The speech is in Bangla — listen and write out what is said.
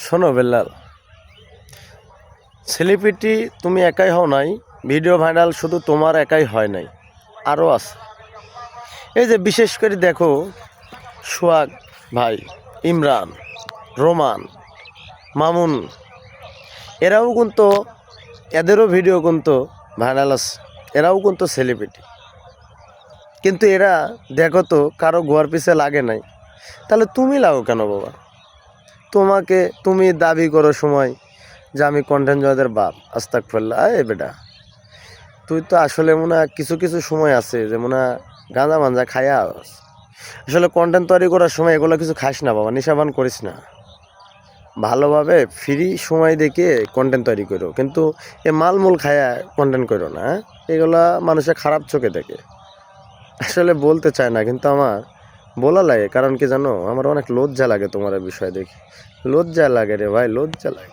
শোনো বেল্লাল, সেলিব্রিটি তুমি একাই হও নাই, ভিডিও ভাইরাল শুধু তোমার একাই হয় নাই, আরও আছে। এই যে বিশেষ করে দেখো, সোহাগ ভাই, ইমরান, রোমান, মামুন, এরাও কিন্তু, এদেরও ভিডিও কিন্তু ভাইরাল আছে, এরাও কিন্তু সেলিব্রিটি। কিন্তু এরা দেখো তো কারো গোয়ার পিছে লাগে নাই, তাহলে তুমি লাগো কেন বাবা? তুমি দাবি করো সময় যে আমি কন্টেন্ট জয়দের বাপ, আস্তাগফিরুল্লাহ। এ বেটা, তুই তো আসলে মনে হয় কিছু কিছু সময় আছে যে মনে হয় গাঁজা মাঞ্জা খাইয়া আসলে কন্টেন্ট তৈরি করার সময় এগুলো কিছু খাস না বাবা, নেশাবান করিস না, ভালোভাবে ফ্রি সময় দেখে কন্টেন্ট তৈরি করো, কিন্তু এ মালমূল খায়া কন্টেন্ট করো না। এগুলা মানুষের খারাপ চোখে দেখে, আসলে বলতে চায় না, কিন্তু আমার বলা লাগে। কারণ কি জানো, আমার অনেক লজ্জা লাগে তোমার বিষয় দেখে, লজ্জা লাগে রে ভাই, লজ্জা লাগে।